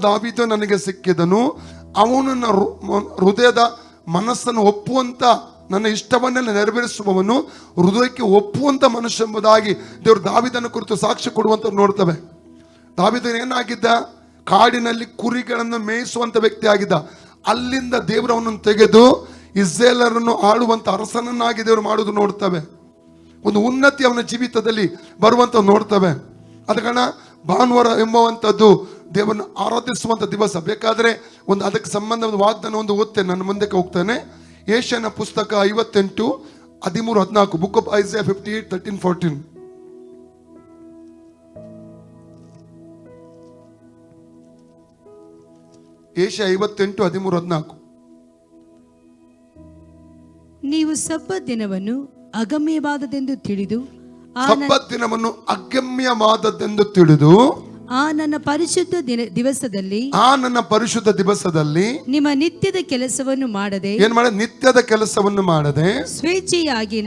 ದಾವೀದ ನನಗೆ ಸಿಕ್ಕಿದನು, ಅವನು ನನ್ನ ಹೃದಯದ ಮನಸ್ಸನ್ನು ಒಪ್ಪುವಂತ, ನನ್ನ ಇಷ್ಟವನ್ನೆಲ್ಲ ನೆರವೇರಿಸುವವನು, ಹೃದಯಕ್ಕೆ ಒಪ್ಪುವಂತ ಮನುಷ್ಯ ಎಂಬುದಾಗಿ ದೇವರು ದಾವೀದನ ಕುರಿತು ಸಾಕ್ಷಿ ಕೊಡುವಂತ ನೋಡ್ತವೆ. ದಾವೀದನ ಏನಾಗಿದ್ದ? ಕಾಡಿನಲ್ಲಿ ಕುರಿಗಳನ್ನು ಮೇಯಿಸುವಂತ ವ್ಯಕ್ತಿ ಆಗಿದ್ದ. ಅಲ್ಲಿಂದ ದೇವರು ಅವನನ್ನು ತೆಗೆದು ಇಸ್ರೇಲರನ್ನು ಆಳುವಂತ ಅರಸನನ್ನಾಗಿ ದೇವರು ಮಾಡುವುದು ನೋಡ್ತವೆ. ಒಂದು ಉನ್ನತಿ ಅವನ ಜೀವಿತದಲ್ಲಿ ಬರುವಂತ ನೋಡ್ತವೆ. ಅದ ಕಾರಣ ಭಾನುವಾರ ಎಂಬುವಂಥದ್ದು ದೇವರನ್ನು ಆರಾಧಿಸುವಂತ ದಿವಸ. ಬೇಕಾದ್ರೆ ಒಂದು ಅದಕ್ಕೆ ಸಂಬಂಧ ವಾಗ್ದಾನ ಒಂದು ಓದ್ತೇನೆ, ನನ್ನ ಮುಂದಕ್ಕೆ ಹೋಗ್ತಾನೆ. ಯೆಶಾಯನ ಪುಸ್ತಕ 58, 13, 14. Book of Isaiah 58, 13, 14. ಯೆಶಾಯ 58, 13, 14. ನೀವು ಸಬ್ಬತ್ ದಿನವನ್ನು ಅಗಮ್ಯವಾದದೆಂದು ತಿಳಿದು, ಸಬ್ಬತ್ ದಿನವನ್ನು ಅಗಮ್ಯವಾದದ್ದೆಂದು ತಿಳಿದು, ನನ್ನ ಪರಿಶುದ್ಧ ದಿವಸದಲ್ಲಿ, ನನ್ನ ಪರಿಶುದ್ಧ ದಿವಸದಲ್ಲಿ ನಿಮ್ಮ ನಿತ್ಯದ ಕೆಲಸವನ್ನು ಮಾಡದೆ, ಏನ್ ಮಾಡ? ನಿತ್ಯದ ಕೆಲಸವನ್ನು ಮಾಡದೆ, ಸ್ವೇಚ್ಛೆಯಾಗಿ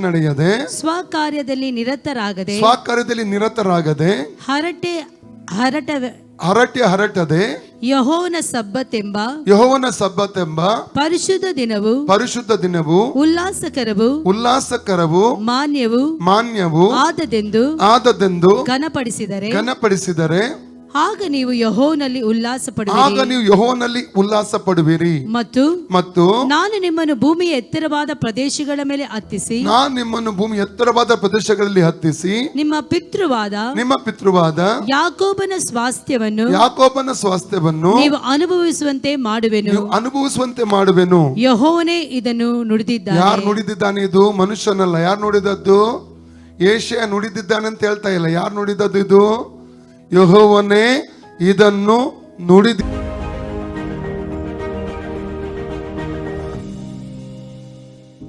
ನಡೆಯದೆ, ಸ್ವಕಾರ್ಯದಲ್ಲಿ ನಿರತರಾಗದೆ, ಹರಟದೆ, ಯೆಹೋವನ ಸಬ್ಬತ್ ಎಂಬ ಪರಿಶುದ್ಧ ದಿನವು ಉಲ್ಲಾಸಕರವು ಮಾನ್ಯವು ಆದದೆಂದು ಘನಪಡಿಸಿದರೆ, ಆಗ ನೀವು ಯೆಹೋವನಲ್ಲಿ ಉಲ್ಲಾಸ ಪಡುವಿರಿ. ಮತ್ತು ನಾನು ನಿಮ್ಮನ್ನು ಭೂಮಿಯ ಎತ್ತರವಾದ ಪ್ರದೇಶಗಳ ಮೇಲೆ ಹತ್ತಿಸಿ, ನಿಮ್ಮ ಪಿತೃವಾದ ಯಾಕೋಬನ ಸ್ವಾಸ್ಥ್ಯವನ್ನು ನೀವು ಅನುಭವಿಸುವಂತೆ ಮಾಡುವೆನು. ಯೆಹೋವನೇ ಇದನ್ನು ನುಡಿದಿದ್ದಾನೆ. ಯಾರು ನುಡಿದಿದ್ದಾನೆ? ಇದು ಮನುಷ್ಯನಲ್ಲ. ಯಾರು ನುಡಿದದ್ದು? ಯೆಶಾಯ ನುಡಿದಿದ್ದಾನೆ ಅಂತ ಹೇಳ್ತಾ ಇಲ್ಲ. ಯಾರು ನುಡಿದದ್ದು? ಇದು ಯೆಹೋವನೇ ಇದನ್ನು ನುಡಿದ.